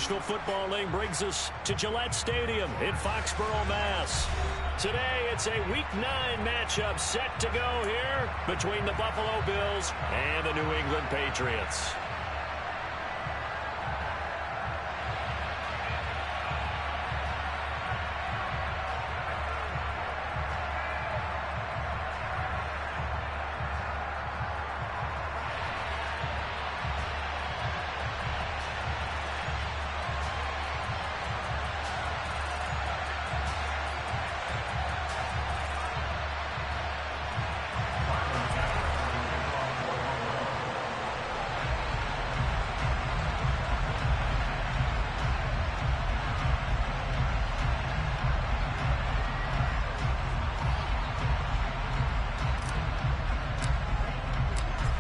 National Football League brings us to Gillette Stadium in Foxborough, Mass. Today, it's a Week 9 matchup set to go here between the Buffalo Bills and the New England Patriots.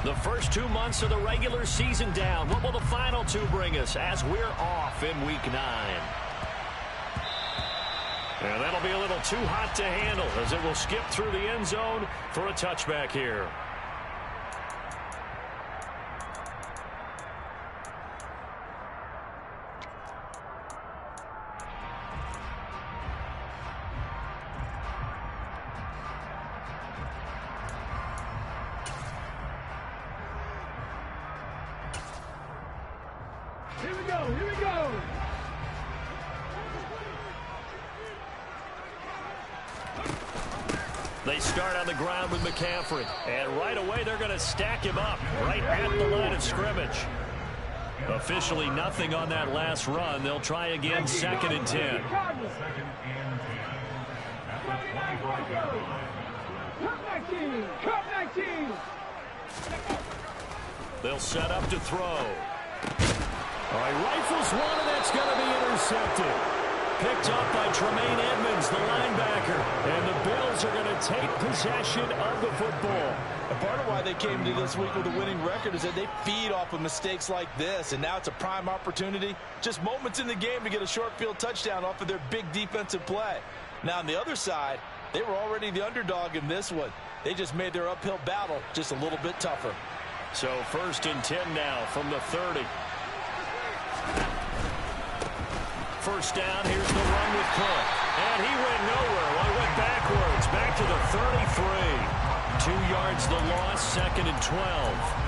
The first 2 months of the regular season down. What will the final 2 bring us as we're off in Week 9? And that'll be a little too hot to handle as it will skip through the end zone for a touchback here. Here we go. They start on the ground with McCaffrey. And right away, they're going to stack him up right at the line of scrimmage. Officially nothing on that last run. They'll try again, 2nd and 10. They'll set up to throw. All right, rifles one, and that's going to be intercepted. Picked up by Tremaine Edmonds, the linebacker. And the Bills are going to take possession of the football. And part of why they came to this week with a winning record is that they feed off of mistakes like this. And now it's a prime opportunity. Just moments in the game to get a short field touchdown off of their big defensive play. Now, on the other side, they were already the underdog in this one. They just made their uphill battle just a little bit tougher. So 1st and 10 now from the 30. First down, here's the run with Cook. And he went nowhere. Well, he went backwards, back to the 33. 2 yards the loss, 2nd and 12.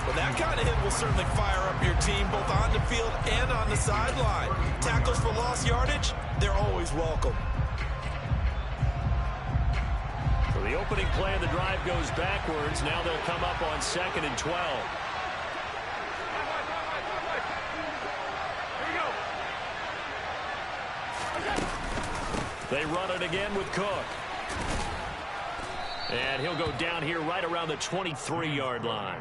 Well, that kind of hit will certainly fire up your team, both on the field and on the sideline. Tackles for lost yardage, they're always welcome. So the opening play of the drive goes backwards. Now they'll come up on 2nd and 12. They run it again with Cook. And he'll go down here right around the 23-yard line.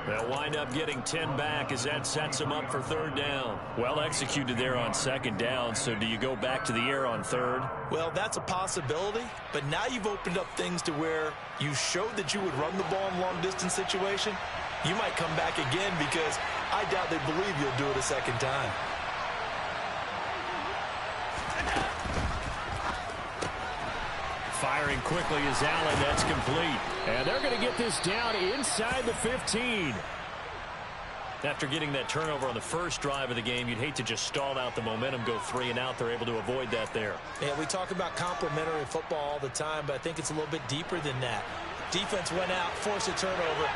They'll wind up getting 10 back as that sets him up for 3rd down. Well executed there on 2nd down, so do you go back to the air on 3rd? Well, that's a possibility, but now you've opened up things to where you showed that you would run the ball in long-distance situation. You might come back again because I doubt they believe you'll do it a 2nd time. Firing quickly is Allen. That's complete. And they're going to get this down inside the 15. After getting that turnover on the first drive of the game, you'd hate to just stall out the momentum, go 3 and out. They're able to avoid that there. Yeah, we talk about complementary football all the time, but I think it's a little bit deeper than that. Defense went out, forced a turnover,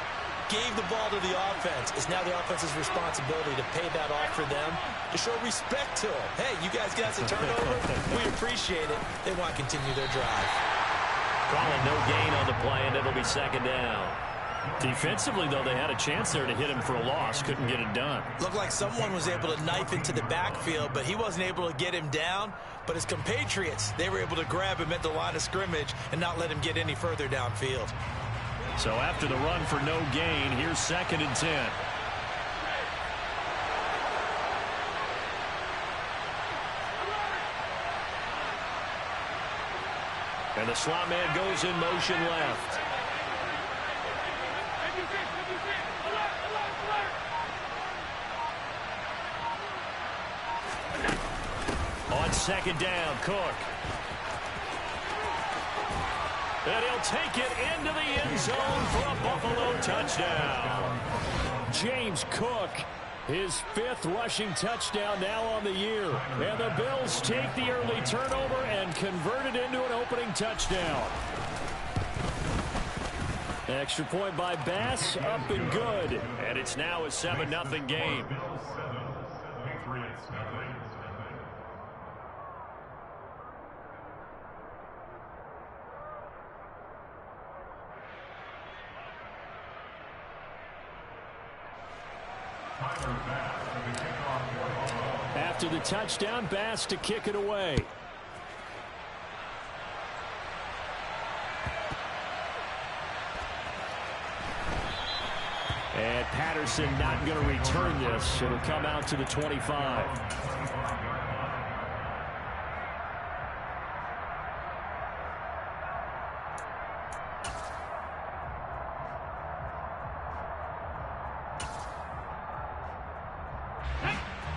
gave the ball to the offense. It's now the offense's responsibility to pay that off for them, to show respect to them. Hey, you guys got the turnover. We appreciate it. They want to continue their drive. Calling no gain on the play, and it'll be 2nd down. Defensively, though, they had a chance there to hit him for a loss. Couldn't get it done. Looked like someone was able to knife into the backfield, but he wasn't able to get him down. But his compatriots, they were able to grab him at the line of scrimmage and not let him get any further downfield. So after the run for no gain, here's 2nd and 10. And the slot man goes in motion left. On 2nd down, Cook. And he'll take it into the end zone for a Buffalo touchdown. James Cook His 5th rushing touchdown now on the year. And the Bills take the early turnover and convert it into an opening touchdown. Extra point by Bass, up and good. And it's now a 7-0 game. After the touchdown, Bass to kick it away. And Patterson not going to return this. It'll come out to the 25.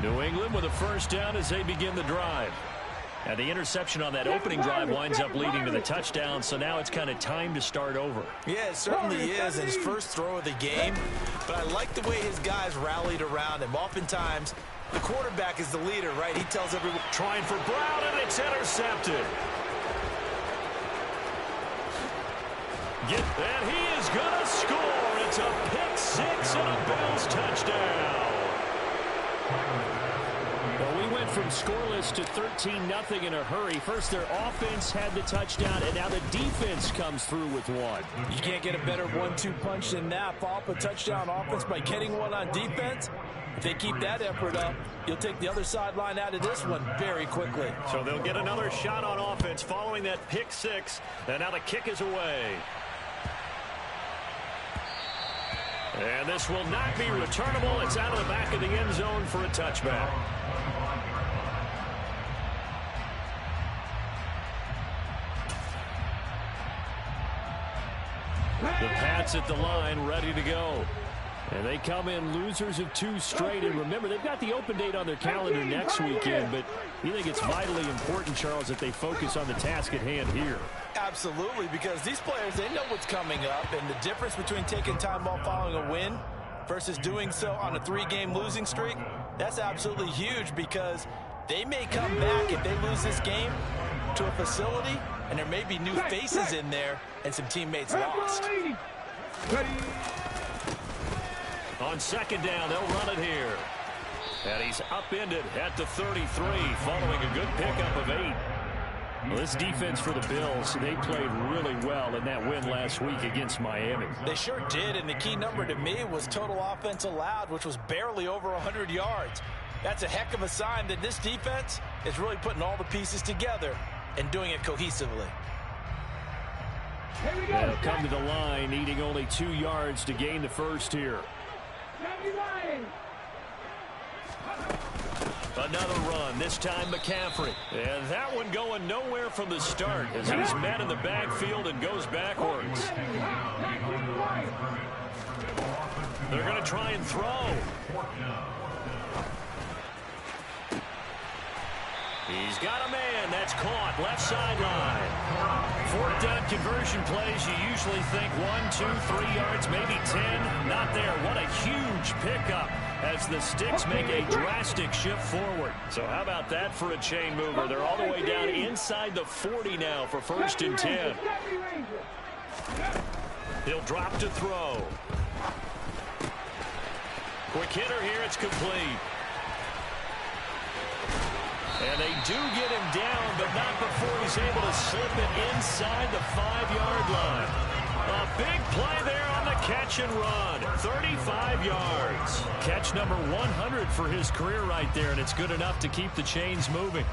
New England with a first down as they begin the drive. And the interception on that opening drive winds up leading to the touchdown, so now it's kind of time to start over. Yeah, it certainly is, in his first throw of the game. But I like the way his guys rallied around him. Oftentimes, the quarterback is the leader, right? He tells everyone. Trying for Brown, and it's intercepted. And he is going to score. It's a pick six and a Bills touchdown. Well, we went from scoreless to 13-0 in a hurry. First, their offense had the touchdown, and now the defense comes through with one. You can't get a better 1-2 punch than that. Follow up a touchdown offense by getting one on defense. If they keep that effort up, you'll take the other sideline out of this one very quickly. So they'll get another shot on offense following that pick six, and now the kick is away. And this will not be returnable. It's out of the back of the end zone for a touchback. The Pats at the line, ready to go. And they come in losers of 2 straight. And remember, they've got the open date on their calendar next weekend. But you think it's vitally important, Charles, that they focus on the task at hand here? Absolutely, because these players, they know what's coming up. And the difference between taking time off following a win versus doing so on a 3-game losing streak, that's absolutely huge, because they may come back if they lose this game to a facility, and there may be new faces in there and some teammates lost. On second down, they'll run it here. And he's upended at the 33 following a good pickup of 8. Well, this defense for the Bills, they played really well in that win last week against Miami. They sure did, and the key number to me was total offense allowed, which was barely over 100 yards. That's a heck of a sign that this defense is really putting all the pieces together and doing it cohesively. They'll come to the line, needing only 2 yards to gain the first here. Another run, this time McCaffrey. And that one going nowhere from the start as he's met in the backfield and goes backwards. They're going to try and throw. He's got a man. That's caught. Left sideline. 4th down conversion plays. You usually think 1, 2, 3 yards, maybe 10. Not there. What a huge pickup as the Sticks make a drastic shift forward. So how about that for a chain mover? They're all the way down inside the 40 now for 1st and 10. He'll drop to throw. Quick hitter here. It's complete. And they do get him down, but not before he's able to slip it inside the 5-yard line. A big play there on the catch and run. 35 yards. Catch number 100 for his career right there, and it's good enough to keep the chains moving.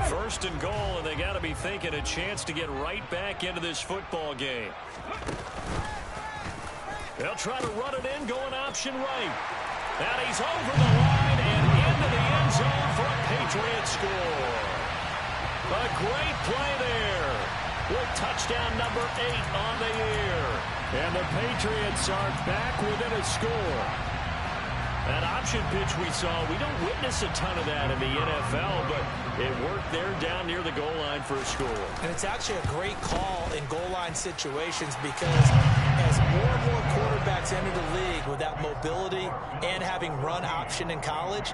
First and goal, and they got to be thinking a chance to get right back into this football game. They'll try to run it in, going option right. And he's over the line and into the end zone for a Patriot score. A great play there with touchdown number 8 on the year. And the Patriots are back within a score. That option pitch we saw, we don't witness a ton of that in the NFL, but it worked there down near the goal line for a score. And it's actually a great call in goal line situations, because as more and more quarterbacks enter the league with that mobility and having run option in college,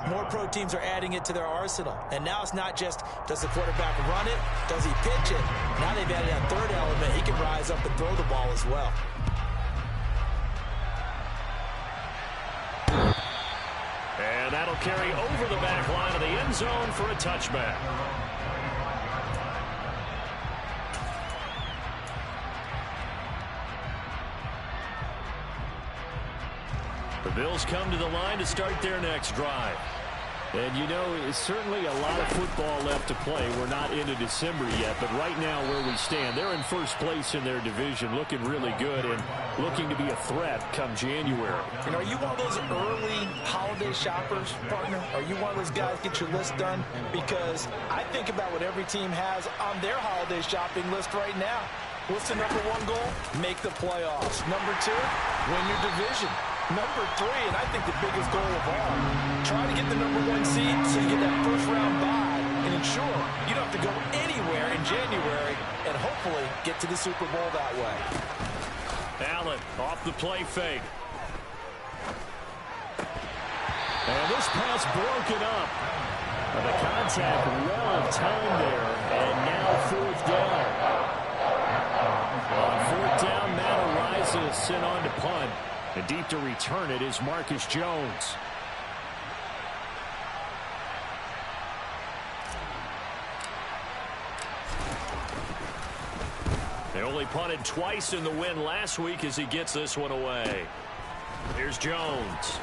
more pro teams are adding it to their arsenal. And now it's not just, does the quarterback run it? Does he pitch it? Now they've added that third element. He can rise up and throw the ball as well. And that'll carry over the back line of the end zone for a touchback. The Bills come to the line to start their next drive. And, you know, it's certainly a lot of football left to play. We're not into December yet, but right now where we stand, they're in first place in their division, looking really good and looking to be a threat come January. And are you one of those early holiday shoppers, partner? Are you one of those guys get your list done? Because I think about what every team has on their holiday shopping list right now. What's the number one goal? Make the playoffs. Number two, win your division. Number three, and I think the biggest goal of all, try to get the number one seed so you get that first round bye and ensure you don't have to go anywhere in January and hopefully get to the Super Bowl that way. Allen off the play fake. And this pass broken up. The contact well timed there, and now fourth down. On fourth down, Matt Ariza is sent on to punt. And deep to return it is Marcus Jones. They only punted twice in the win last week as he gets this one away. Here's Jones.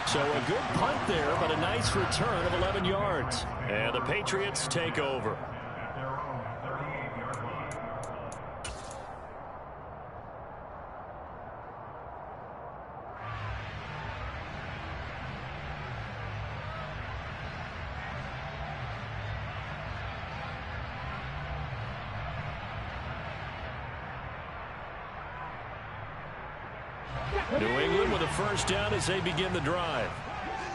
So a good punt there, but a nice return of 11 yards. And the Patriots take over. New England with a first down as they begin the drive.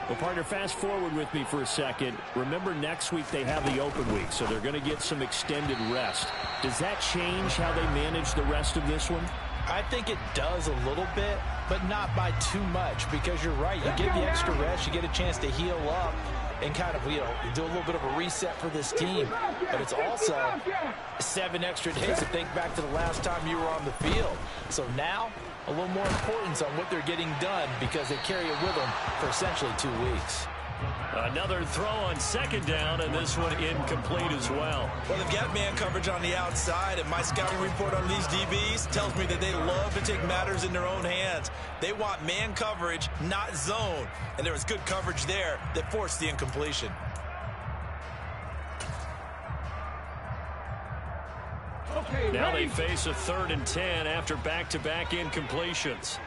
Well, partner, fast forward with me for a second. Remember, next week they have the open week, so they're going to get some extended rest. Does that change how they manage the rest of this one? I think it does a little bit, but not by too much, because you're right. You get the extra rest, you get a chance to heal up and kind of, do a little bit of a reset for this team. But it's also 7 extra days to think back to the last time you were on the field. So now, a little more importance on what they're getting done because they carry it with them for essentially 2 weeks. Another throw on second down, and this one incomplete as well. Well, they've got man coverage on the outside, and my scouting report on these DBs tells me that they love to take matters in their own hands. They want man coverage, not zone, and there was good coverage there that forced the incompletion. Okay, now they face a 3rd and 10 after back-to-back incompletions.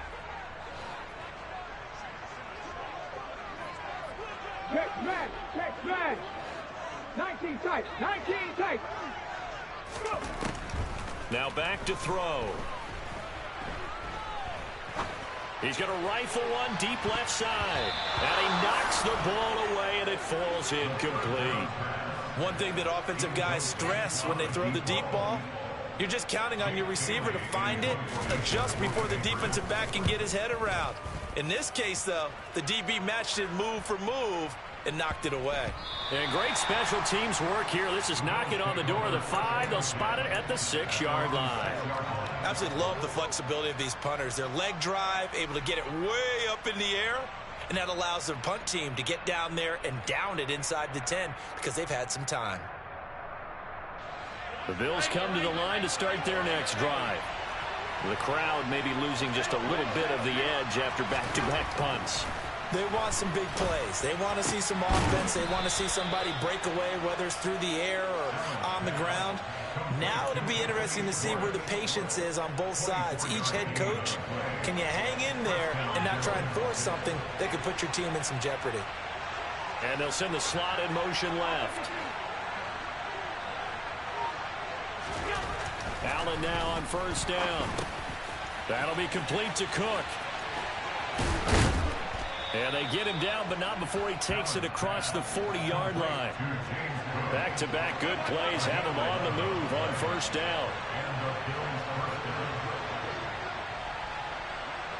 Check match. 19 tight, 19 tight. Go. Now back to throw. He's going to rifle one deep left side. And he knocks the ball away, and it falls incomplete. One thing that offensive guys stress when they throw the deep ball, you're just counting on your receiver to find it, adjust before the defensive back can get his head around. In this case, though, the DB matched it move for move and knocked it away. And great special teams work here. This is knocking on the door of the 5. They'll spot it at the 6-yard line. Absolutely love the flexibility of these punters. Their leg drive, able to get it way up in the air, and that allows their punt team to get down there and down it inside the 10 because they've had some time. The Bills come to the line to start their next drive. The crowd may be losing just a little bit of the edge after back-to-back punts. They want some big plays. They want to see some offense. They want to see somebody break away, whether it's through the air or on the ground. Now it'll be interesting to see where the patience is on both sides. Each head coach, can you hang in there and not try and force something that could put your team in some jeopardy? And they'll send the slot in motion left. Allen now on first down. That'll be complete to Cook. And they get him down, but not before he takes it across the 40-yard line. Back-to-back good plays have him on the move on first down.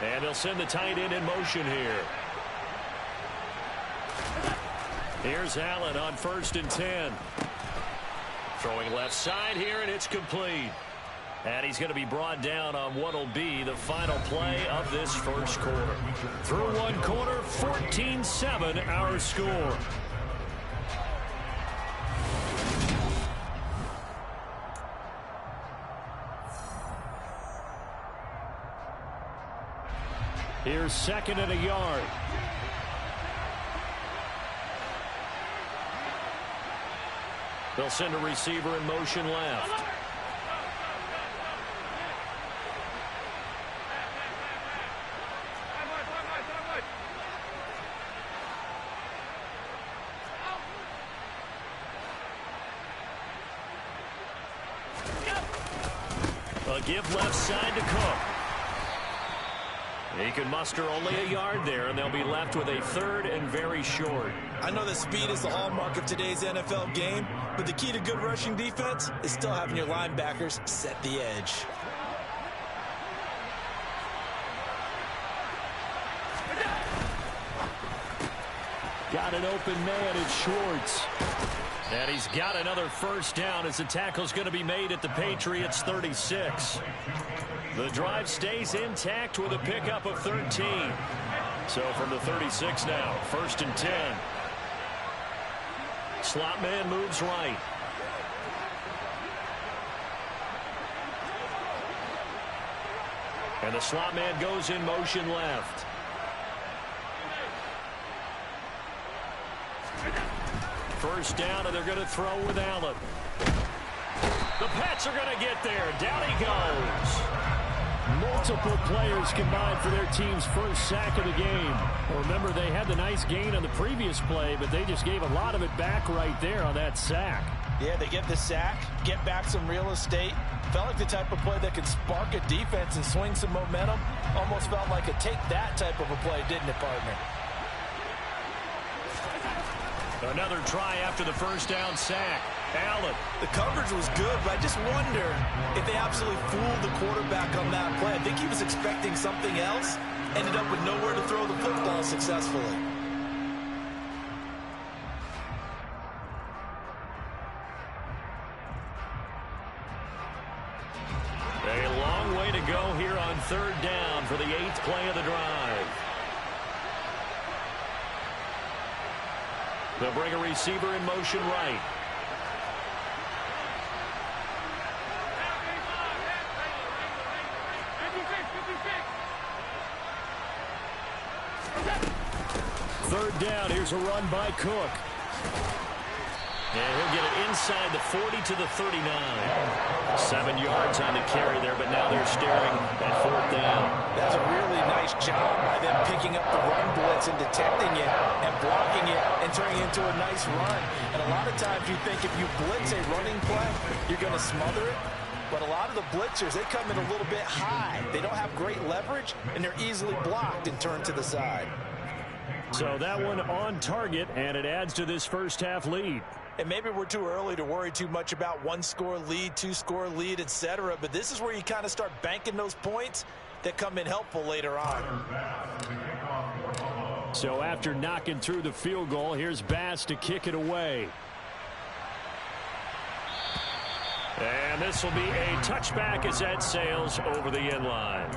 And they'll send the tight end in motion here. Here's Allen on 1st and 10. Throwing left side here, and it's complete. And he's going to be brought down on what will be the final play of this first quarter. Through one quarter, 14-7 our score. Here's 2nd and a yard. They'll send a receiver in motion left. A give left side to Cook. He can muster only a yard there, and they'll be left with a 3rd and very short. I know that speed is the hallmark of today's NFL game, but the key to good rushing defense is still having your linebackers set the edge. Got an open man at Schwartz. And he's got another first down as the tackle's going to be made at the Patriots 36. The drive stays intact with a pickup of 13. So from the 36 now, 1st and 10. Slot man moves right. And the slot man goes in motion left. First down, and they're going to throw with Allen. The Pats are going to get there. Down he goes. Multiple players combined for their team's first sack of the game. Well, remember, they had the nice gain on the previous play, but they just gave a lot of it back right there on that sack. Yeah, they get the sack, get back some real estate. Felt like the type of play that could spark a defense and swing some momentum. Almost felt like a take that type of a play, didn't it, partner? Another try after the first down sack. Allen. The coverage was good, but I just wonder if they absolutely fooled the quarterback on that play. I think he was expecting something else. Ended up with nowhere to throw the football successfully. A long way to go here on 3rd down for the 8th play of the drive. They'll bring a receiver in motion right. Third down, here's a run by Cook. And he'll get it inside the 40 to the 39. 7 yards on the carry there, but now they're staring at 4th down. That's a really nice job by them picking up the run blitz and detecting it and blocking it and turning it into a nice run. And a lot of times you think if you blitz a running play, you're going to smother it. But a lot of the blitzers, they come in a little bit high. They don't have great leverage, and they're easily blocked and turned to the side. So that one on target, and it adds to this first half lead. And maybe we're too early to worry too much about 1-score lead, 2-score lead, etc. But this is where you kind of start banking those points that come in helpful later on. So after knocking through the field goal, here's Bass to kick it away. And this will be a touchback as that sails over the end line.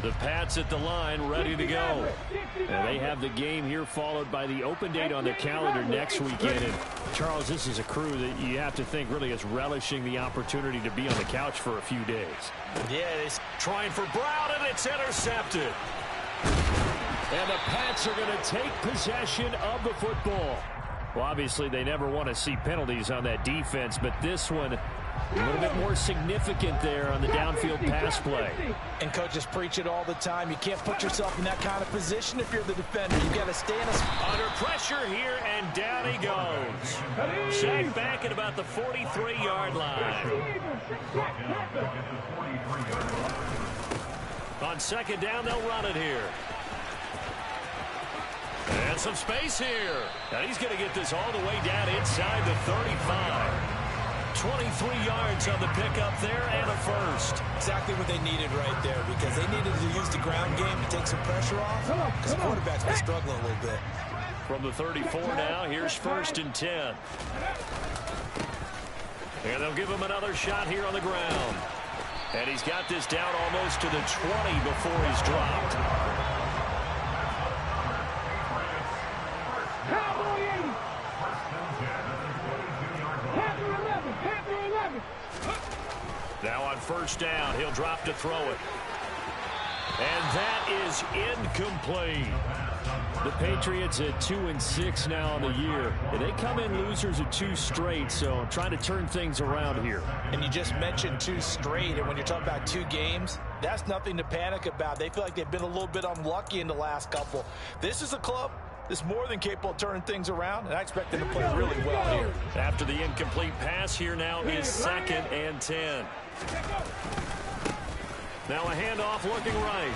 The Pats at the line, ready to go. And they have the game here followed by the open date on their calendar next weekend. And Charles, this is a crew that you have to think really is relishing the opportunity to be on the couch for a few days. Yeah, it's trying for Brown, and it's intercepted. And the Pats are going to take possession of the football. Well, obviously, they never want to see penalties on that defense, but this one A little bit more significant there on the downfield pass play. And coaches preach it all the time. You can't put yourself in that kind of position if you're the defender. You've got to stay in a... Under pressure here, and down he goes. Sacked back at about the 43-yard line. On second down, they'll run it here. And some space here. And he's going to get this all the way down inside the 35. 23 yards on the pickup there and a first. Exactly what they needed right there, because they needed to use the ground game to take some pressure off, because the quarterback's been struggling a little bit. From the 34 now, here's first and 10. And they'll give him another shot here on the ground. And he's got this down almost to the 20 before he's dropped. Now on first down, he'll drop to throw it. And that is incomplete. The Patriots at 2-6 now on the year. And they come in losers of 2 straight, so trying to turn things around here. And you just mentioned 2 straight, and when you're talking about 2 games, that's nothing to panic about. They feel like they've been a little bit unlucky in the last couple. This is a club that's more than capable of turning things around, and I expect them to play really well here. After the incomplete pass, here now is second and 10. Now a handoff looking right.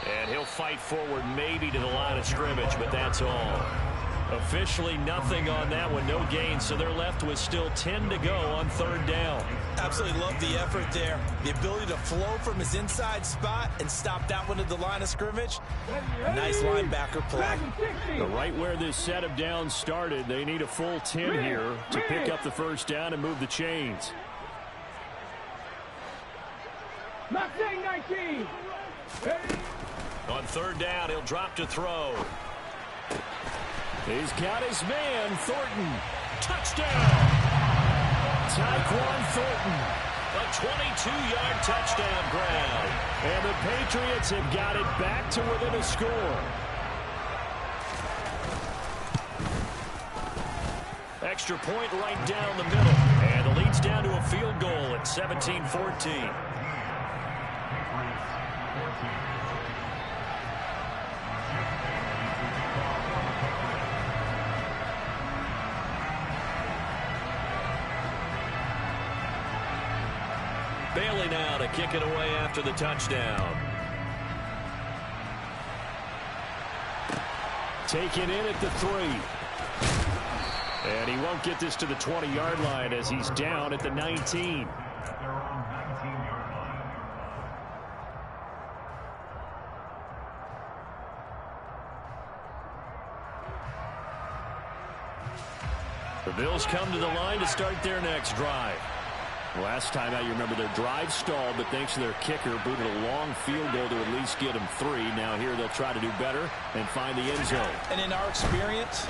And he'll fight forward maybe to the line of scrimmage, but that's all. Officially nothing on that one, no gain, so they're left with still 10 to go on third down. Absolutely love the effort there. The ability to flow from his inside spot and stop that one at the line of scrimmage. Nice linebacker play. Right where this set of downs started, they need a full 10 here to pick up the first down and move the chains. Mustang 19. On third down, he'll drop to throw. He's got his man, Thornton. Touchdown! Tyquan Thornton. A 22-yard touchdown grab. And the Patriots have got it back to within a score. Extra point right down the middle. And the lead's down to a field goal at 17-14. Bailey now to kick it away after the touchdown. Taken in at the 3. And he won't get this to the 20-yard line as he's down at the 19. The Bills come to the line to start their next drive. Last time out, you remember their drive stalled, but thanks to their kicker, booted a long field goal to at least get them 3. Now here they'll try to do better and find the end zone. And in our experience,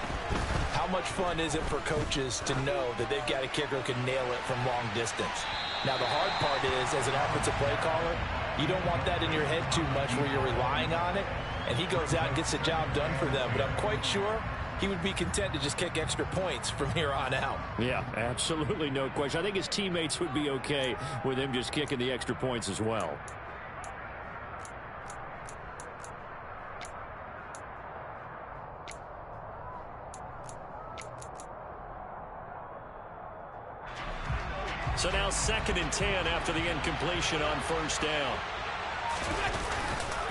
how much fun is it for coaches to know that they've got a kicker who can nail it from long distance? Now, the hard part is, as an offensive play caller, you don't want that in your head too much where you're relying on it, and he goes out and gets the job done for them. But I'm quite sure he would be content to just kick extra points from here on out. Yeah, absolutely no question. I think his teammates would be okay with him just kicking the extra points as well. So now second and 10 after the incompletion on first down.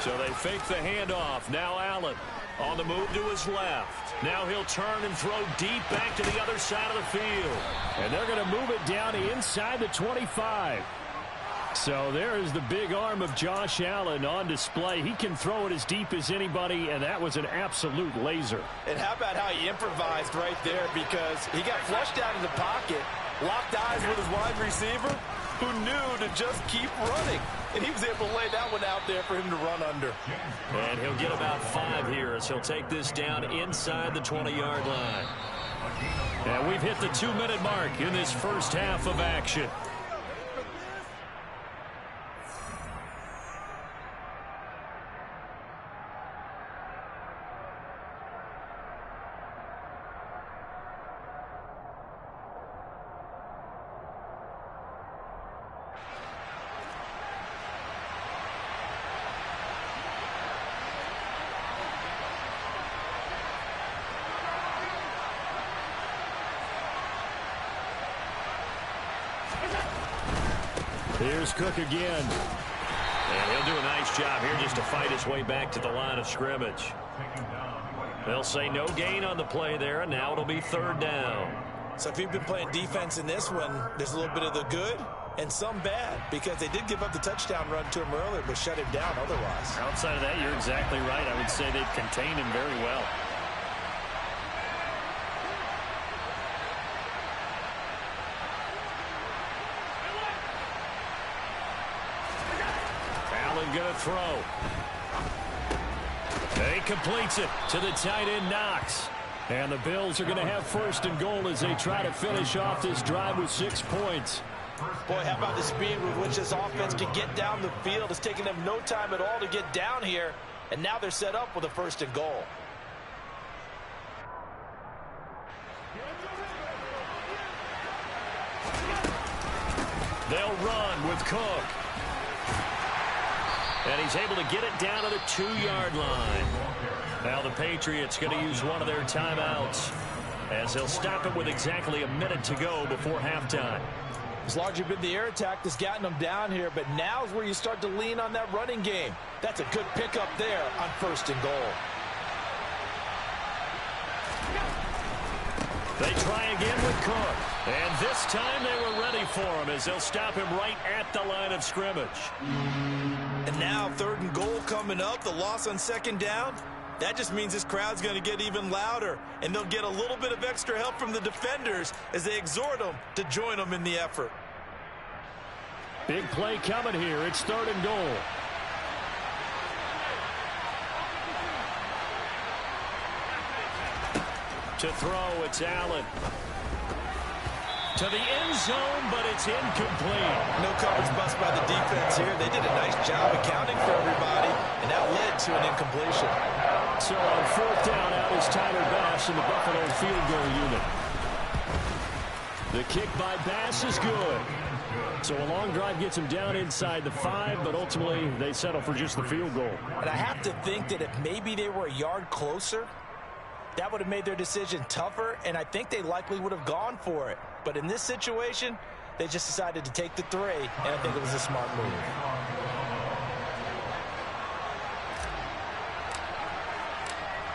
So they fake the handoff. Now Allen on the move to his left. Now he'll turn and throw deep back to the other side of the field. And they're going to move it down inside the 25. So there is the big arm of Josh Allen on display. He can throw it as deep as anybody, and that was an absolute laser. And how about how he improvised right there, because he got flushed out of the pocket, locked eyes with his wide receiver, who knew to just keep running. And he was able to lay that one out there for him to run under. And he'll get about 5 here as he'll take this down inside the 20-yard line. And we've hit the 2-minute mark in this first half of action. Here's Cook again. And he'll do a nice job here just to fight his way back to the line of scrimmage. They'll say no gain on the play there, and now it'll be 3rd down. So if you've been playing defense in this one, there's a little bit of the good and some bad, because they did give up the touchdown run to him earlier, but shut him down otherwise. Outside of that, you're exactly right. I would say they've contained him very well. Allen going to throw. He completes it to the tight end, Knox. And the Bills are going to have 1st and goal as they try to finish off this drive with 6 points. Boy, how about the speed with which this offense can get down the field? It's taking them no time at all to get down here. And now they're set up with a 1st and goal. They'll run with Cook. And he's able to get it down to the 2-yard line. Now the Patriots going to use one of their timeouts as they'll stop it with exactly a minute to go before halftime. It's largely been the air attack that's gotten them down here, but now's where you start to lean on that running game. That's a good pickup there on 1st and goal. They try again with Cook. And this time they were ready for him as they'll stop him right at the line of scrimmage. And now 3rd and goal coming up. The loss on 2nd down. That just means this crowd's going to get even louder. And they'll get a little bit of extra help from the defenders as they exhort them to join them in the effort. Big play coming here. It's 3rd and goal. To throw, it's Allen. To the end zone, but it's incomplete. No coverage bust by the defense here. They did a nice job accounting for everybody, and that led to an incompletion. So on 4th down, out is Tyler Bass in the Buffalo field goal unit. The kick by Bass is good. So a long drive gets him down inside the 5, but ultimately they settle for just the field goal. And I have to think that if maybe they were a yard closer, that would have made their decision tougher, and I think they likely would have gone for it. But in this situation, they just decided to take the 3, and I think it was a smart move.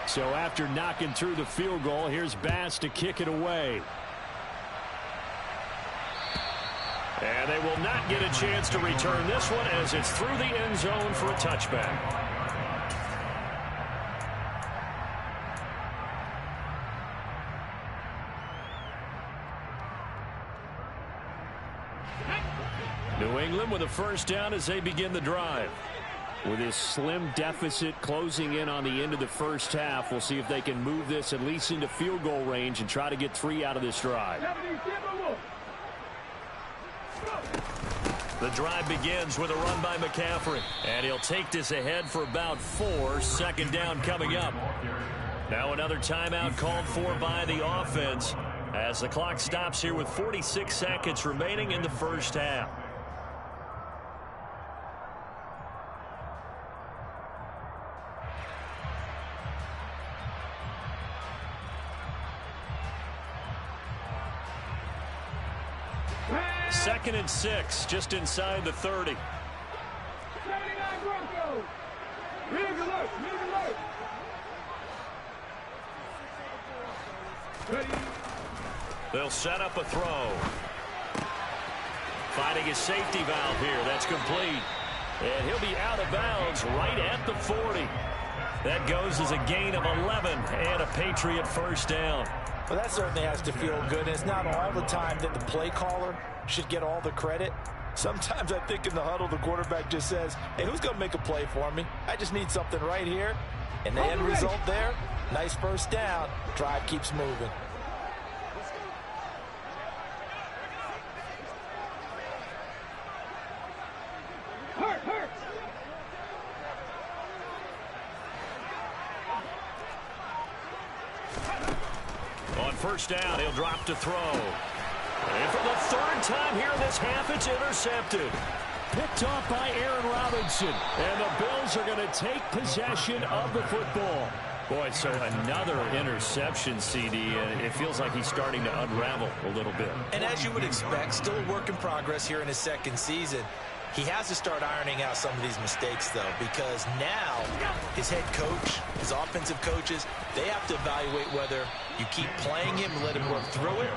So after knocking through the field goal, here's Bass to kick it away. And they will not get a chance to return this one as it's through the end zone for a touchback. New England with a 1st down as they begin the drive. With this slim deficit closing in on the end of the 1st half, we'll see if they can move this at least into field goal range and try to get 3 out of this drive. The drive begins with a run by McCaffrey, and he'll take this ahead for about 4. 2nd down coming up. Now another timeout called for by the offense as the clock stops here with 46 seconds remaining in the 1st half. Second and 6, just inside the 30. 79 Broncos. Rig alert, rig alert. Ready. They'll set up a throw. Finding his safety valve here. That's complete. And he'll be out of bounds right at the 40. That goes as a gain of 11 and a Patriot 1st down. Well, that certainly has to feel good. It's not all the time that the play caller should get all the credit. Sometimes I think in the huddle, the quarterback just says, hey, who's going to make a play for me? I just need something right here. And the end result there, nice 1st down. Drive keeps moving. Hurt. On 1st down, he'll drop to throw. And for the 3rd time here in this half, it's intercepted. Picked off by Aaron Robinson. And the Bills are going to take possession of the football. Boy, so another interception, CD, and it feels like he's starting to unravel a little bit. And as you would expect, still a work in progress here in his second season. He has to start ironing out some of these mistakes, though, because now his head coach, his offensive coaches, they have to evaluate whether you keep playing him and let him work through it,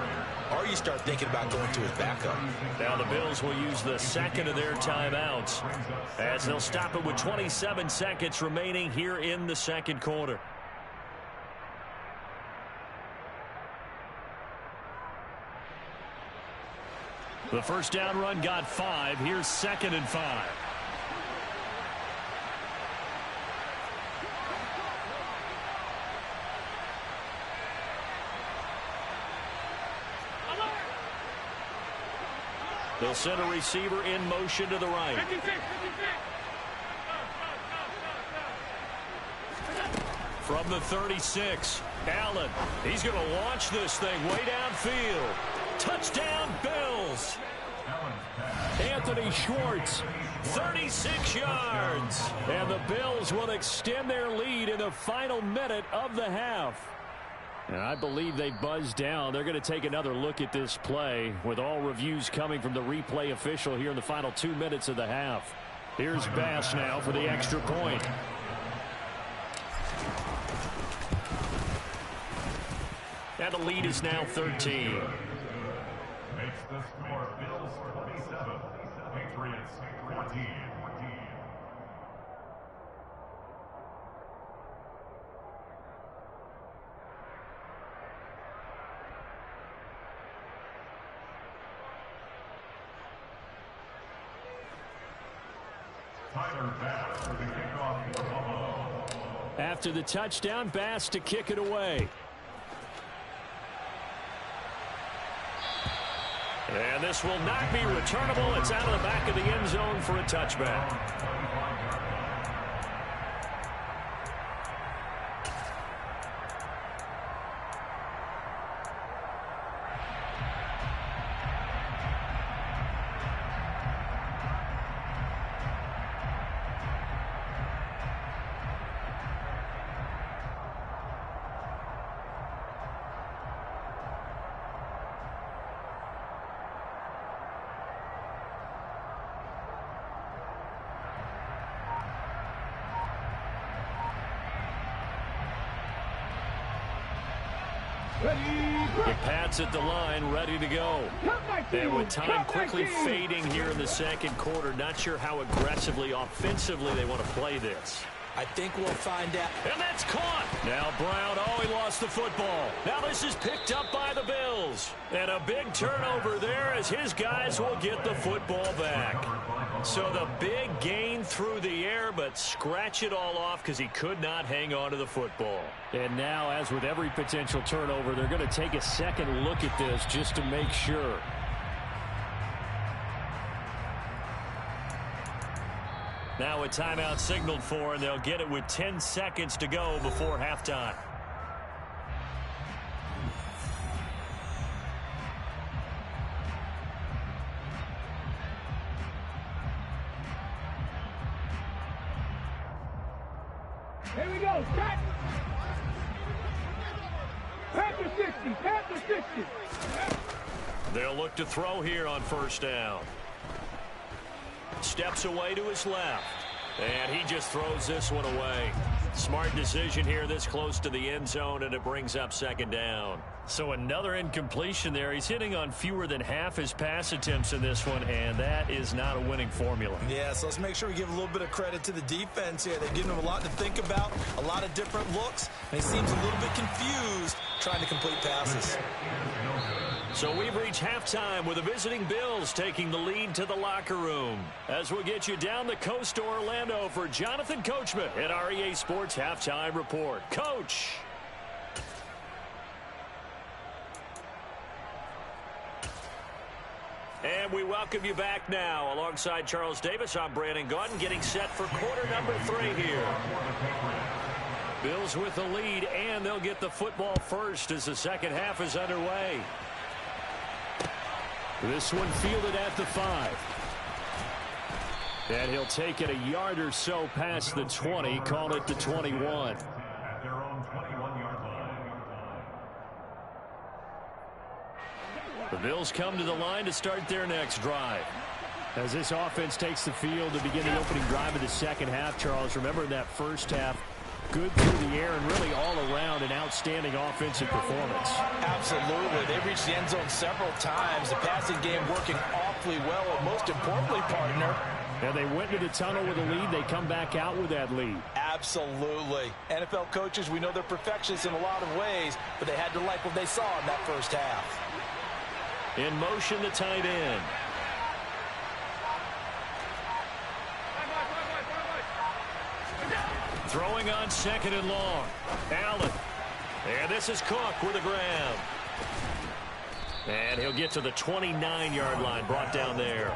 or you start thinking about going to his backup. Now the Bills will use the second of their timeouts as they'll stop it with 27 seconds remaining here in the second quarter. The first down run got 5. Here's 2nd and 5. They'll send a receiver in motion to the right. From the 36, Allen. He's going to launch this thing way downfield. Touchdown, Bills. Anthony Schwartz, 36 yards. And the Bills will extend their lead in the final minute of the half. And I believe they buzzed down. They're going to take another look at this play with all reviews coming from the replay official here in the final 2 minutes of the half. Here's Bass now for the extra point. And the lead is now 13. Makes the score Bills 27, Patriots 14. Tyler Bass for the kickoff for Buffalo. After the touchdown, Bass to kick it away. And this will not be returnable. It's out of the back of the end zone for a touchback. The Pats at the line, ready to go. And with time quickly fading here in the second quarter, not sure how aggressively, offensively they want to play this. I think we'll find out. And that's caught. Now Brown, he lost the football. Now this is picked up by the Bills. And a big turnover there as his guys will get the football back. So the big gain through the air, but scratch it all off because he could not hang on to the football. And now, as with every potential turnover, they're going to take a second look at this just to make sure. Now a timeout signaled for, and they'll get it with 10 seconds to go before halftime. Here we go. Cut. Panther 60. Panther 60. They'll look to throw here on first down. Steps away to his left. And he just throws this one away. Smart decision here this close to the end zone, and it brings up second down. So another incompletion there. He's hitting on fewer than half his pass attempts in this one, and that is not a winning formula. Yeah, so let's make sure we give a little bit of credit to the defense here. They've given him a lot to think about, a lot of different looks, and he seems a little bit confused trying to complete passes. So we've reached halftime with the visiting Bills taking the lead to the locker room. As we'll get you down the coast to Orlando for Jonathan Coachman at our EA Sports Halftime Report. Coach. And we welcome you back now. Alongside Charles Davis, I'm Brandon Gaudin, getting set for quarter number 3 here. Bills with the lead, and they'll get the football first as the second half is underway. This one fielded at the 5. And he'll take it a yard or so past the 20, call it the 21. At their own The Bills come to the line to start their next drive. As this offense takes the field to begin the opening drive of the second half, Charles, remember in that first half, good through the air and really all around an outstanding offensive performance. Absolutely. They reached the end zone several times. The passing game working awfully well, and most importantly, partner, and they went into the tunnel with a lead. They come back out with that lead. Absolutely. NFL coaches, we know they're perfectionists in a lot of ways, but they had to like what they saw in that first half. In motion, the tight end. Throwing on second and long. Allen. And this is Cook with a grab. And he'll get to the 29-yard line, brought down there.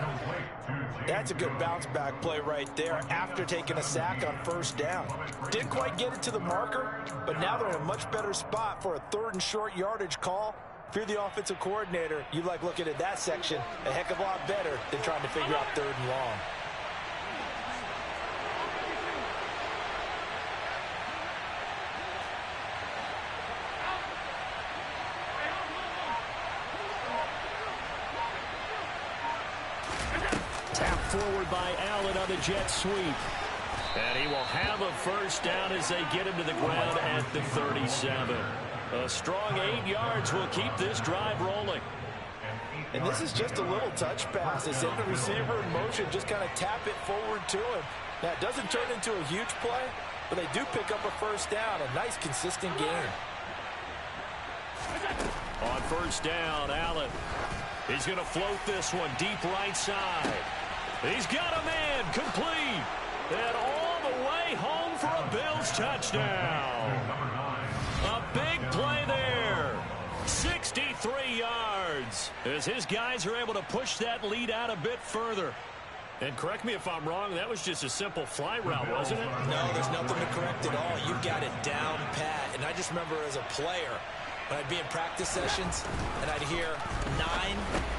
That's a good bounce-back play right there after taking a sack on first down. Didn't quite get it to the marker, but now they're in a much better spot for a third and short yardage call. If you're the offensive coordinator, you like looking at that section a heck of a lot better than trying to figure out third and long. Forward by Allen on the jet sweep. And he will have a first down as they get him to the ground at the 37. A strong 8 yards will keep this drive rolling. And this is just a little touch pass. They send the receiver in motion, just kind of tap it forward to him. Now, it doesn't turn into a huge play, but they do pick up a first down. A nice, consistent game. On first down, Allen. He's going to float this one deep right side. He's got a man complete. And all the way home for a Bills touchdown. A big play there. 63 yards. As his guys are able to push that lead out a bit further. And correct me if I'm wrong, that was just a simple fly route, wasn't it? No, there's nothing to correct at all. You've got it down pat. And I just remember as a player, when I'd be in practice sessions and I'd hear 9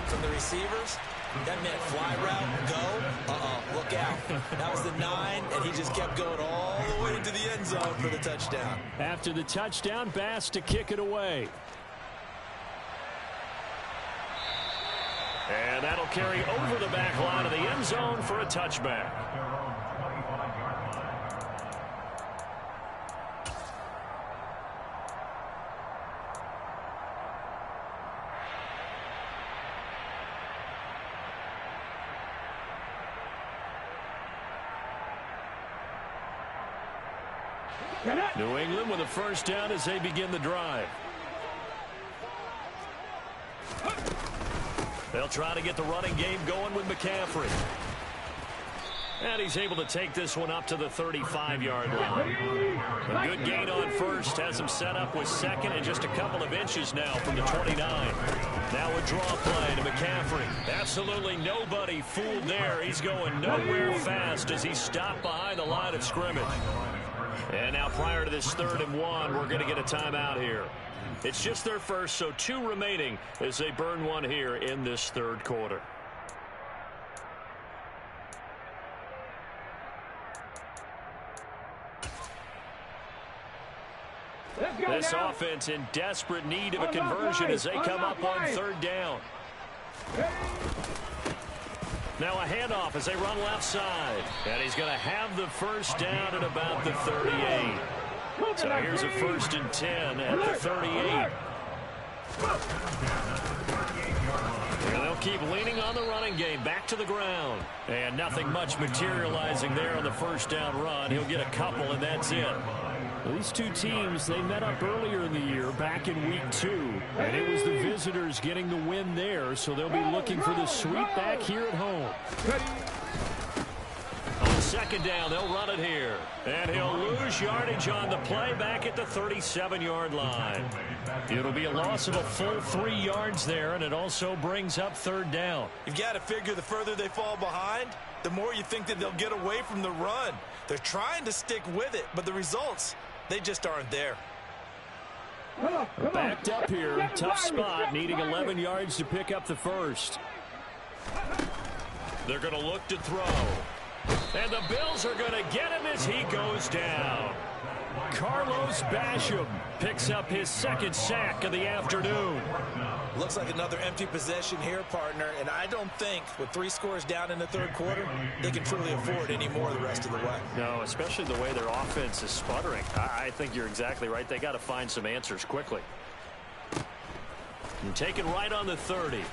from the receivers, that meant fly route, go, look out. That was the 9, and he just kept going all the way into the end zone for the touchdown. After the touchdown, Bass to kick it away. And that'll carry over the back line of the end zone for a touchback. New England with a first down as they begin the drive. They'll try to get the running game going with McCaffrey. And he's able to take this one up to the 35-yard line. A good gain on first has him set up with second and just a couple of inches now from the 29. Now a draw play to McCaffrey. Absolutely nobody fooled there. He's going nowhere fast as he's stopped behind the line of scrimmage. And now prior to this 3rd and 1, we're going to get a timeout here. It's just their first, so 2 remaining as they burn one here in this 3rd quarter. This offense in desperate need of a conversion as they come up on 3rd down. Now a handoff as they run left side. And he's going to have the first down at about the 38. So here's a 1st and 10 at the 38. And they'll keep leaning on the running game back to the ground. And nothing much materializing there on the first down run. He'll get a couple, and that's it. Well, these two teams, they met up earlier in the year, back in week 2. And it was the visitors getting the win there, so they'll be looking for the sweep back here at home. On 2nd down, they'll run it here. And he'll lose yardage on the play back at the 37-yard line. It'll be a loss of a full 3 yards there, and it also brings up 3rd down. You've got to figure the further they fall behind, the more you think that they'll get away from the run. They're trying to stick with it, but the results, they just aren't there. Backed up here, tough spot, needing 11 yards to pick up the first. They're going to look to throw. And the Bills are going to get him as he goes down. Carlos Basham picks up his second sack of the afternoon. Looks like another empty possession here, partner, and I don't think with 3 scores down in the third quarter, they can truly afford any more the rest of the way. No, especially the way their offense is sputtering. I think you're exactly right. They got to find some answers quickly. And taken right on the 30.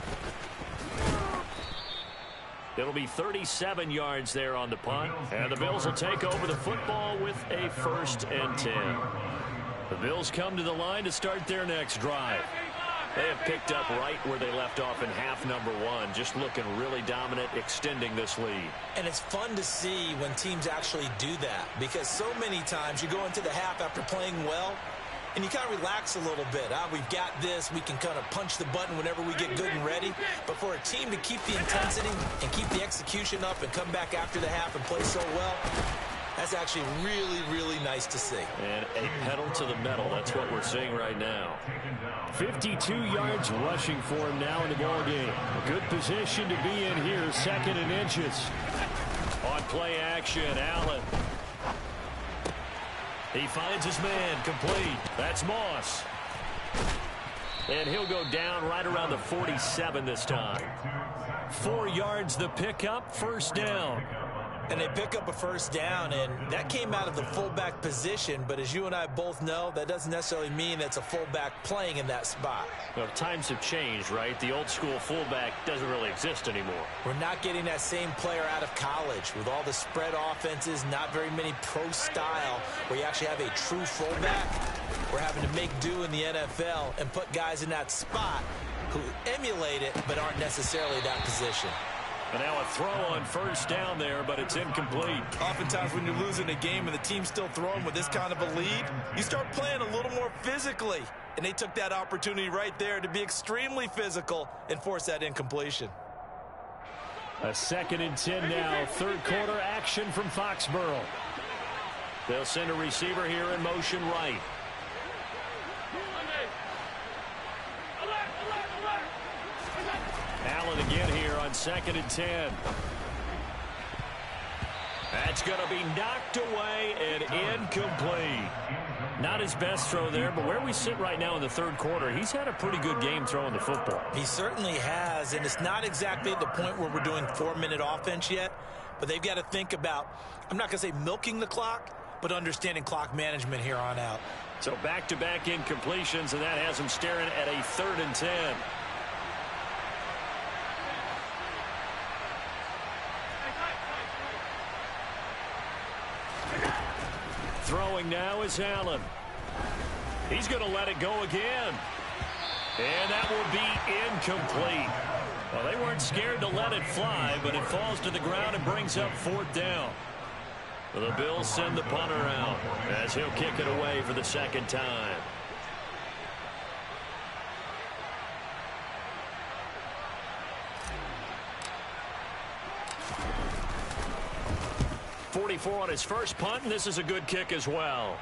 It'll be 37 yards there on the punt, and the Bills will take over the football with a 1st and 10. The Bills come to the line to start their next drive. They have picked up right where they left off in half number 1, just looking really dominant, extending this lead. And it's fun to see when teams actually do that, because so many times you go into the half after playing well, and you kind of relax a little bit. We've got this. We can kind of punch the button whenever we get good and ready. But for a team to keep the intensity and keep the execution up and come back after the half and play so well, that's actually really, really nice to see. And a pedal to the metal. That's what we're seeing right now. 52 yards rushing for him now in the ball game. A good position to be in here, 2nd and inches. On play action, Allen. He finds his man, complete. That's Moss. And he'll go down right around the 47 this time. 4 yards the pickup, 1st down. And they pick up a 1st down, and that came out of the fullback position. But as you and I both know, that doesn't necessarily mean that's a fullback playing in that spot. Well, times have changed, right? The old school fullback doesn't really exist anymore. We're not getting that same player out of college with all the spread offenses, not very many pro style where you actually have a true fullback. We're having to make do in the NFL and put guys in that spot who emulate it but aren't necessarily that position. And now a throw on 1st down there, but it's incomplete. Oftentimes when you're losing a game and the team's still throwing with this kind of a lead, you start playing a little more physically. And they took that opportunity right there to be extremely physical and force that incompletion. A 2nd and 10 now. 3rd quarter action from Foxborough. They'll send a receiver here in motion right. Allen again here on 2nd and 10. That's going to be knocked away and incomplete. Not his best throw there, but where we sit right now in the 3rd quarter, he's had a pretty good game throwing the football. He certainly has, and it's not exactly at the point where we're doing 4-minute offense yet, but they've got to think about, I'm not going to say milking the clock, but understanding clock management here on out. So back-to-back incompletions, and that has him staring at a 3rd and 10. Throwing now is Allen. He's going to let it go again. And that will be incomplete. Well, they weren't scared to let it fly, but it falls to the ground and brings up 4th down. The Bills send the punter out as he'll kick it away for the 2nd time. .44 on his first punt, and this is a good kick as well.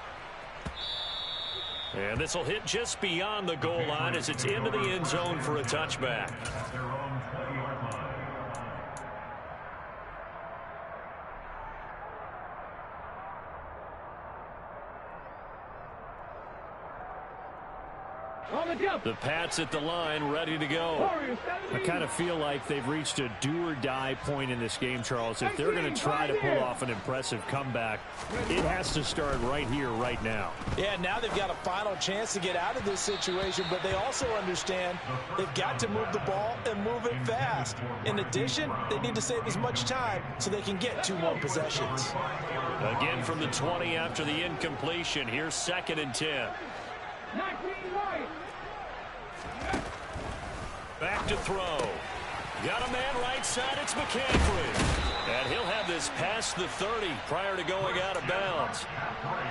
And this will hit just beyond the goal line as it's into the end zone for a touchback. The Pats at the line, ready to go. I kind of feel like they've reached a do-or-die point in this game, Charles. If they're going to try to pull off an impressive comeback, it has to start right here, right now. Yeah, now they've got a final chance to get out of this situation, but they also understand they've got to move the ball and move it fast. In addition, they need to save as much time so they can get 2 more possessions. Again from the 20 after the incompletion. Here's 2nd and 10. Back to throw. Got a man right side. It's McCaffrey. And he'll have this past the 30 prior to going out of bounds.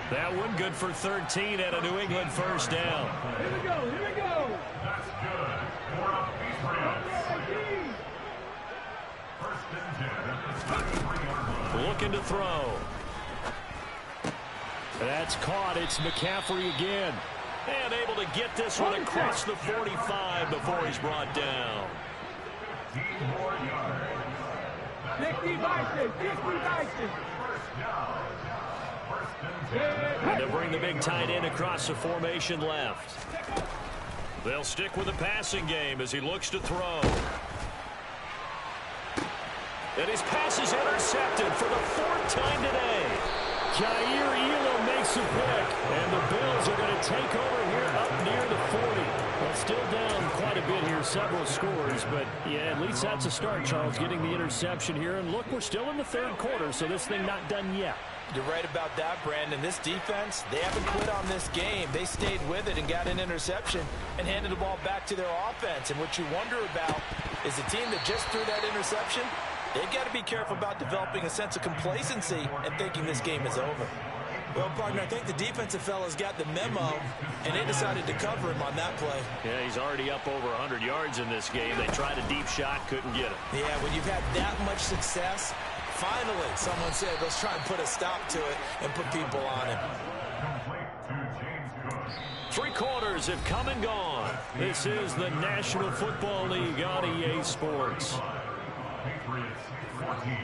That one good for 13 and a New England 1st down. Here we go. Here we go. That's good. 4 up Patriots. 1st and 10 at the 33-yard line. Looking to throw. That's caught. It's McCaffrey again. And able to get this one across the 45 before he's brought down. 15 more yards. 50 Bison. 50 Bison. 1st down. 1st and And they'll bring the big tight end across the formation left. They'll stick with the passing game as he looks to throw. And his pass is intercepted for the 4th time today. Jair Elam makes a pick, and the Bills are going to take over here up near the 40. Well, still down quite a bit here, several scores, but yeah, at least that's a start, Charles, getting the interception here. And look, we're still in the 3rd quarter, so this thing not done yet. You're right about that, Brandon. This defense, they haven't quit on this game. They stayed with it and got an interception and handed the ball back to their offense. And what you wonder about is the team that just threw that interception, they've got to be careful about developing a sense of complacency and thinking this game is over. Well, partner, I think the defensive fellas got the memo, and they decided to cover him on that play. Yeah, he's already up over 100 yards in this game. They tried a deep shot, couldn't get it. Yeah, when you've had that much success, finally someone said, let's try and put a stop to it and put people on him. 3 quarters have come and gone. This is the National Football League on EA Sports. Patriots 14.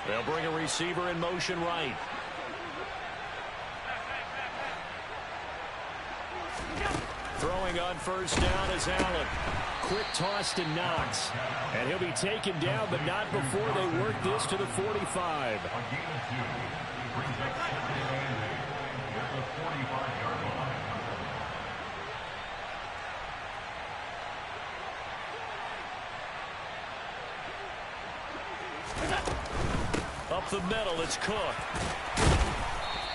They'll bring a receiver in motion right. Throwing on 1st down is Allen. Quick toss to Knox. And he'll be taken down, but not before they work this to the 45. A gain of 2. Brings up 2nd and 8 at the 45-yard line. Up the middle, it's Cook.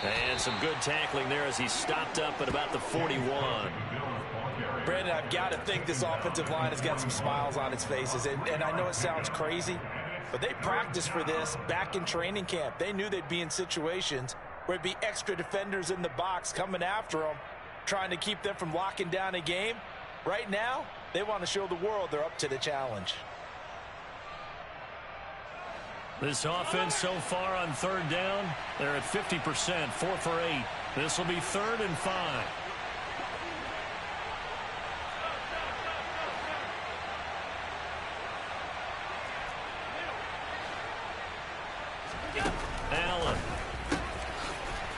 And some good tackling there as he stopped up at about the 41. Brandon, I've got to think this offensive line has got some smiles on its faces. And I know it sounds crazy, but they practiced for this back in training camp. They knew they'd be in situations where it'd be extra defenders in the box coming after them, trying to keep them from locking down a game. Right now, they want to show the world they're up to the challenge. This offense so far on 3rd down, they're at 50%, 4 for 8. This will be 3rd and 5. Allen.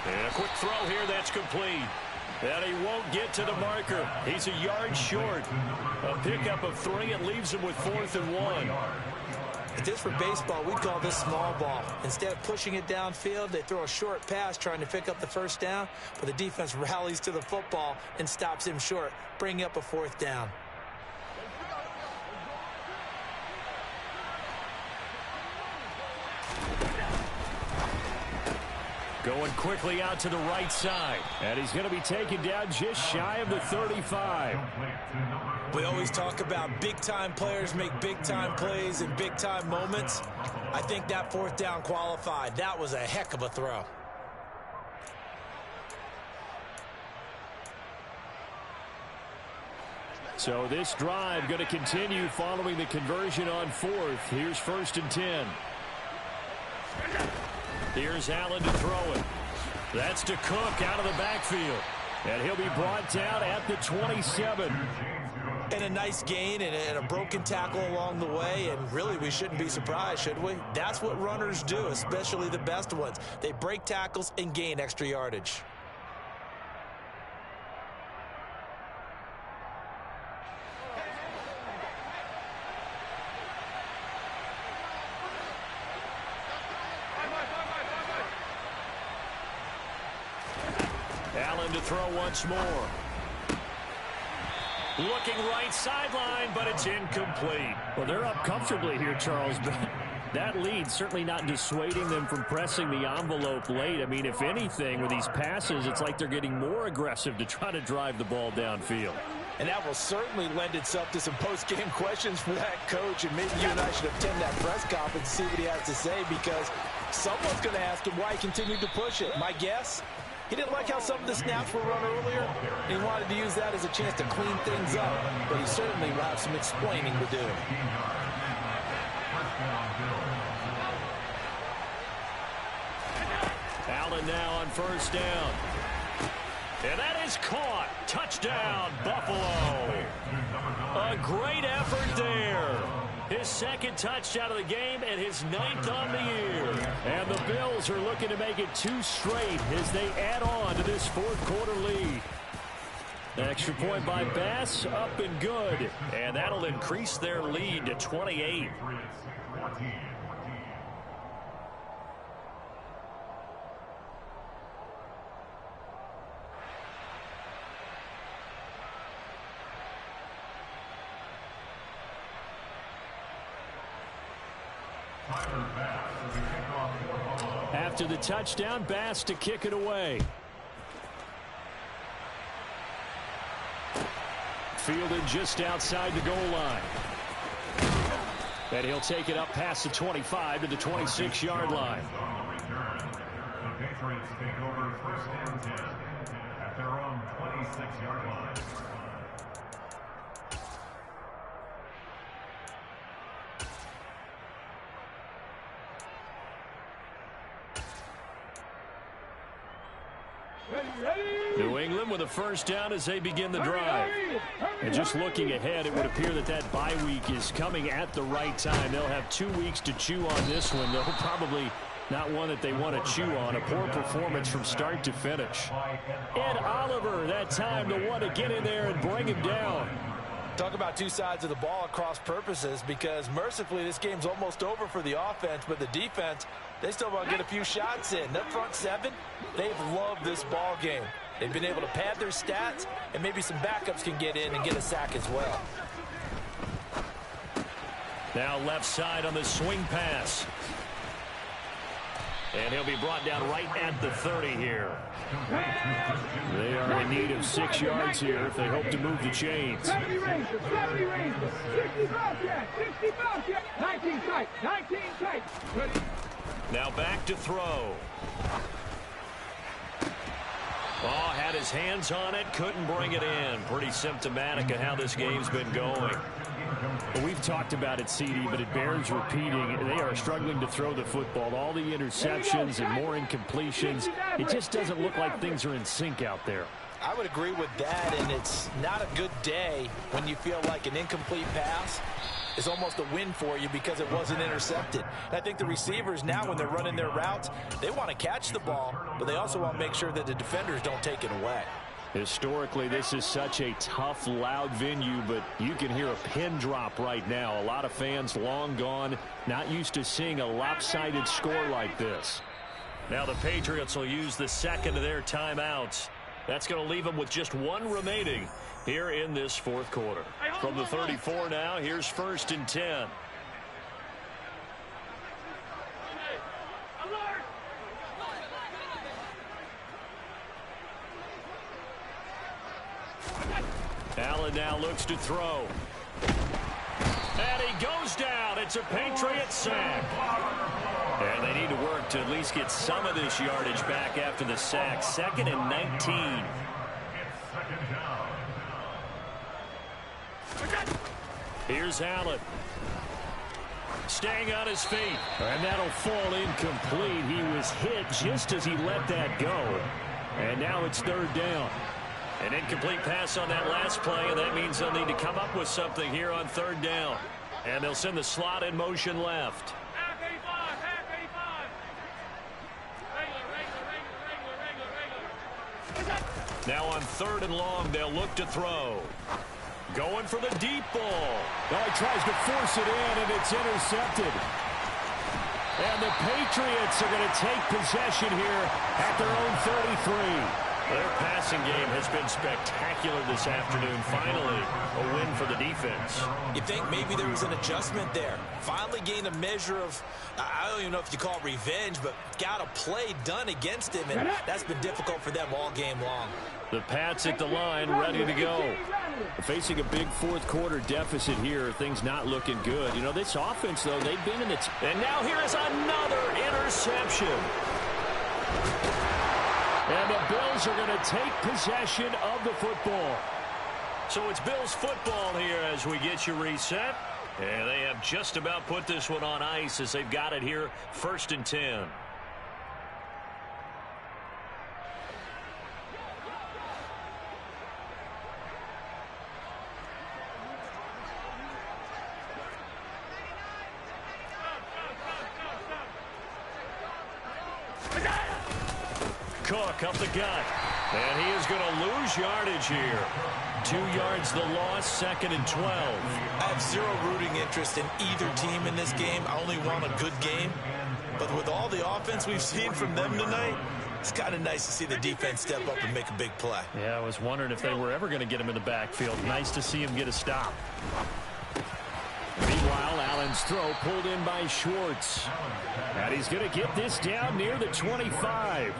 And a quick throw here, that's complete. And he won't get to the marker. He's a yard short. A pickup of 3, it leaves him with 4th and 1. If this were baseball, we'd call this small ball. Instead of pushing it downfield, they throw a short pass trying to pick up the 1st down, but the defense rallies to the football and stops him short, bringing up a 4th down. Going quickly out to the right side. And he's going to be taken down just shy of the 35. We always talk about big-time players make big-time plays in big-time moments. I think that 4th down qualified. That was a heck of a throw. So this drive going to continue following the conversion on 4th. Here's 1st and 10. Here's Allen to throw it. That's to Cook out of the backfield. And he'll be brought down at the 27. And a nice gain and a broken tackle along the way. And really, we shouldn't be surprised, should we? That's what runners do, especially the best ones. They break tackles and gain extra yardage. Allen to throw once more. Looking right sideline, but it's incomplete. Well, they're up comfortably here, Charles, but that lead certainly not dissuading them from pressing the envelope late. I mean, if anything, with these passes, it's like they're getting more aggressive to try to drive the ball downfield. And that will certainly lend itself to some post-game questions for that coach, and maybe you and I should attend that press conference and see what he has to say, because someone's going to ask him why he continued to push it. My guess? He didn't like how some of the snaps were run earlier, and he wanted to use that as a chance to clean things up. But he certainly will have some explaining to do. Allen now on 1st down. And that is caught. Touchdown, Buffalo. A great effort there. His second touchdown of the game and his 9th on the year. And the Bills are looking to make it 2 straight as they add on to this fourth-quarter lead. Extra point by Bass, up and good. And that'll increase their lead to 28. After the touchdown, Bass to kick it away. Fielded just outside the goal line. And he'll take it up past the 25 to the 26-yard line. The Patriots take over 1st and 10 at their own 26-yard line. New England with a first down as they begin the drive. And just looking ahead, it would appear that that bye week is coming at the right time. They'll have 2 weeks to chew on this one, though probably not one that they want to chew on. A poor performance from start to finish. Ed Oliver, that time to want to get in there and bring him down. Talk about 2 sides of the ball at cross purposes, because mercifully this game's almost over for the offense, but the defense, they still want to get a few shots in. That front 7, they've loved this ball game. They've been able to pad their stats, and maybe some backups can get in and get a sack as well. Now left side on the swing pass. And he'll be brought down right at the 30 here. They are in need of 6 yards here if they hope to move the chains. 70 range, 65 yards, 65 yards, 19 tight, 19 tight. Ready. Now back to throw. Oh, had his hands on it, couldn't bring it in. Pretty symptomatic of how this game's been going. Well, we've talked about it, CD, but it bears repeating. They are struggling to throw the football. All the interceptions and more incompletions. It just doesn't look like things are in sync out there. I would agree with that, and it's not a good day when you feel like an incomplete pass is almost a win for you because it wasn't intercepted. And I think the receivers now, when they're running their routes, they want to catch the ball, but they also want to make sure that the defenders don't take it away. Historically, this is such a tough, loud venue, but you can hear a pin drop right now. A lot of fans long gone, not used to seeing a lopsided score like this. Now the Patriots will use the second of their timeouts. That's going to leave them with just 1 remaining here in this fourth quarter. From the 34 now, here's 1st and 10. Allen now looks to throw. And he goes down. It's a Patriot sack. And they need to work to at least get some of this yardage back after the sack. 2nd and 19. Here's Allen. Staying on his feet. And that'll fall incomplete. He was hit just as he let that go. And now it's 3rd down. An incomplete pass on that last play, and that means they'll need to come up with something here on 3rd down. And they'll send the slot in motion left. Now on 3rd and long, they'll look to throw. Going for the deep ball. Oh, he tries to force it in, and it's intercepted. And the Patriots are going to take possession here at their own 33. Their passing game has been spectacular this afternoon. Finally, a win for the defense. You think maybe there was an adjustment there. Finally gained a measure of, I don't even know if you call it revenge, but got a play done against him, and that's been difficult for them all game long. The Pats at the line, ready to go. Facing a big fourth quarter deficit here, things not looking good. You know, this offense, though, they've been in its... And now here is another interception. And the Bills are going to take possession of the football. So it's Bills football here as we get you reset. And they have just about put this one on ice as they've got it here, 1st and 10. Cook up the gut. And he is going to lose yardage here. 2 yards the loss, 2nd and 12. I have zero rooting interest in either team in this game. I only want a good game. But with all the offense we've seen from them tonight, it's kind of nice to see the defense step up and make a big play. Yeah, I was wondering if they were ever going to get him in the backfield. Nice to see him get a stop. Meanwhile, Allen's throw pulled in by Schwartz. And he's going to get this down near the 25.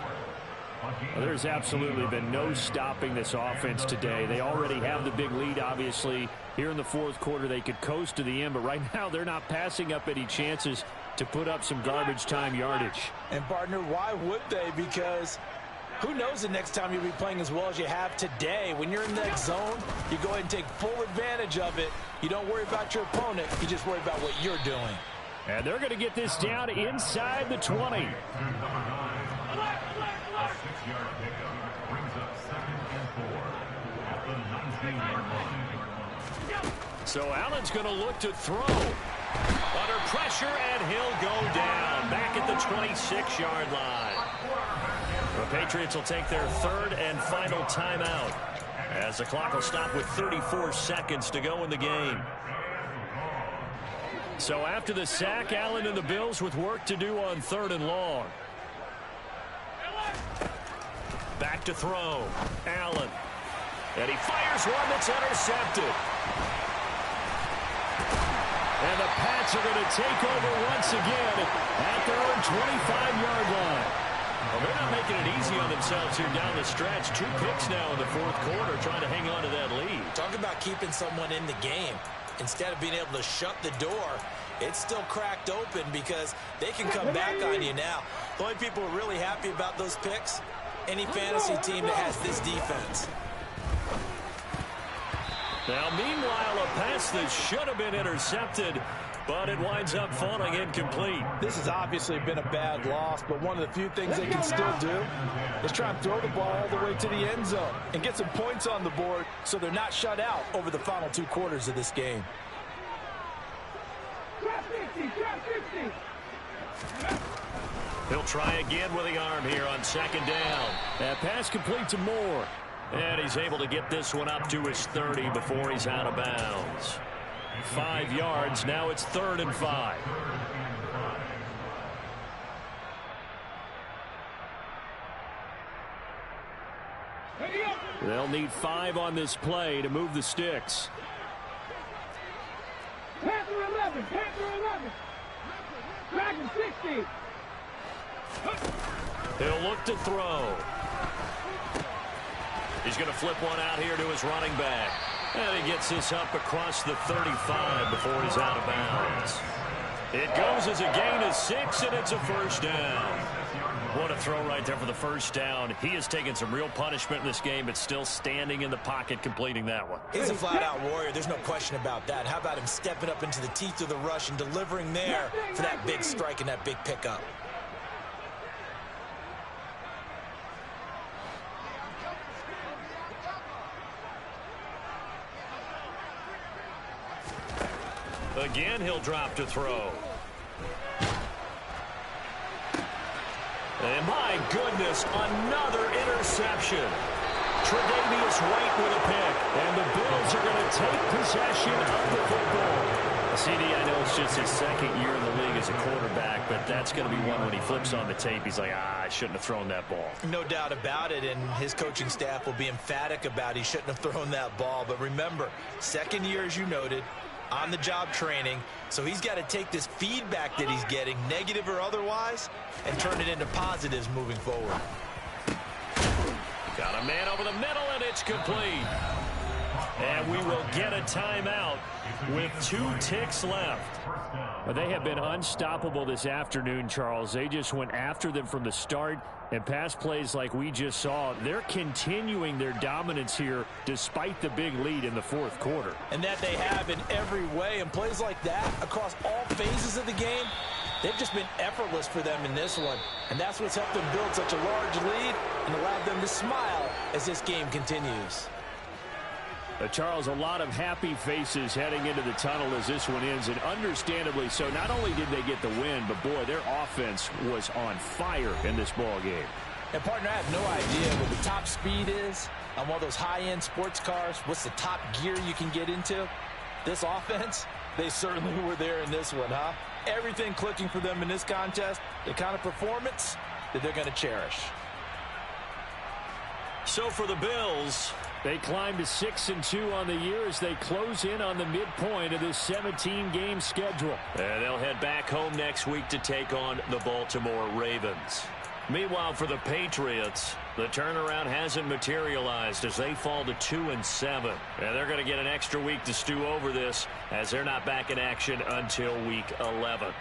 Well, there's absolutely been no stopping this offense today. They already have the big lead, obviously. Here in the fourth quarter, they could coast to the end, but right now they're not passing up any chances to put up some garbage time yardage. And, partner, why would they? Because who knows the next time you'll be playing as well as you have today. When you're in that zone, you go ahead and take full advantage of it. You don't worry about your opponent. You just worry about what you're doing. And they're going to get this down inside the 20. A 6-yard pickup brings up 2nd and 4 at the 19-yard line. So Allen's going to look to throw. Under pressure, and he'll go down back at the 26-yard line. The Patriots will take their 3rd and final timeout as the clock will stop with 34 seconds to go in the game. So after the sack, Allen and the Bills with work to do on 3rd and long. Back to throw. Allen. And he fires one that's intercepted. And the Pats are going to take over once again at their own 25-yard line. Well, they're not making it easy on themselves here down the stretch. 2 picks now in the fourth quarter trying to hang on to that lead. Talk about keeping someone in the game. Instead of being able to shut the door, it's still cracked open because they can come back on you now. The only people who are really happy about those picks, any fantasy team that has this defense. Now, meanwhile, a pass that should have been intercepted, but it winds up falling incomplete. This has obviously been a bad loss, but one of the few things they can still do is try and throw the ball all the way to the end zone and get some points on the board so they're not shut out over the final 2 quarters of this game. He'll try again with the arm here on 2nd down. That pass complete to Moore. And he's able to get this one up to his 30 before he's out of bounds. 5 yards. Now it's 3rd and 5. They'll need 5 on this play to move the sticks. Panther 11, Panther 11. Dragon 60. He'll look to throw. He's going to flip one out here to his running back. And he gets this up across the 35 before he's out of bounds. It goes as a gain of 6, and it's a 1st down. What a throw right there for the 1st down. He has taken some real punishment in this game, but still standing in the pocket completing that one. He's a flat-out warrior. There's no question about that. How about him stepping up into the teeth of the rush and delivering there for that big strike and that big pickup? Again, he'll drop to throw. And my goodness, another interception. Tre'Davious White with a pick. And the Bills are going to take possession of the football. CD, I know it's just his 2nd year in the league as a quarterback, but that's going to be one when he flips on the tape. He's like, I shouldn't have thrown that ball. No doubt about it, and his coaching staff will be emphatic about he shouldn't have thrown that ball. But remember, 2nd year, as you noted, on-the-job training, so he's got to take this feedback that he's getting, negative or otherwise, and turn it into positives moving forward. Got a man over the middle, and it's complete. And we will get a timeout with 2 ticks left. Well, they have been unstoppable this afternoon, Charles. They just went after them from the start, and pass plays like we just saw, they're continuing their dominance here despite the big lead in the fourth quarter. And that they have in every way, and plays like that across all phases of the game, they've just been effortless for them in this one. And that's what's helped them build such a large lead and allowed them to smile as this game continues. Charles, a lot of happy faces heading into the tunnel as this one ends, and understandably so. Not only did they get the win, but boy, their offense was on fire in this ball game. And, partner, I have no idea what the top speed is on one of those high-end sports cars. What's the top gear you can get into? This offense, they certainly were there in this one, huh? Everything clicking for them in this contest, the kind of performance that they're going to cherish. So for the Bills, they climb to 6-2 on the year as they close in on the midpoint of this 17-game schedule. And they'll head back home next week to take on the Baltimore Ravens. Meanwhile, for the Patriots, the turnaround hasn't materialized as they fall to 2-7. And they're going to get an extra week to stew over this as they're not back in action until week 11.